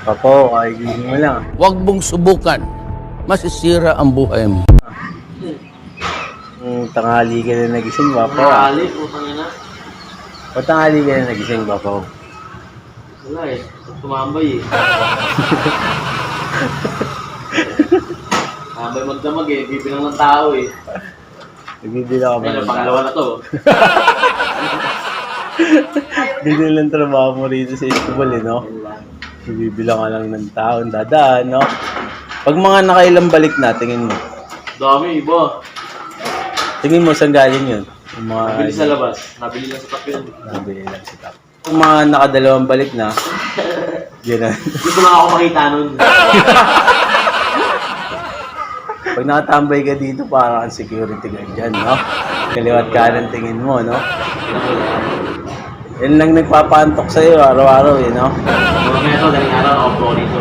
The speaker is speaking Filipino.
Papo, kagising mo lang. Huwag mong subukan. Masisira ang buhay mo. Tanghali ka na nagising, Papo. Nakakali, putang ina. O tanghali ka na nagising, Papo. Wala eh. Tumambay eh. Tambay magdamag eh. Bibilang ng tao eh. Nagbibila ka ba? Ayun, pangalawa na to. Hindi lang trabaho mo rito sa Istanbul, eh, no? Nagbibila ka lang ng taon, dadaan, no? Pag mga nakailang balik na, tingin mo. Dami, iba. Tingin mo, saan galing yun? Yung mga... Nabili sa labas. Nabili lang sa top yun. Nabili lang si Tap. Kung mga nakadalawang balik na, gano'n. Gusto lang ako makita nun. Pag nakatambay ka dito, parang ang security guard dyan, no? Kaliwat kanan tingin mo, no? Yan lang nagpapantok sa'yo araw-araw, eh, no? Mga meto, daling araw ako dito.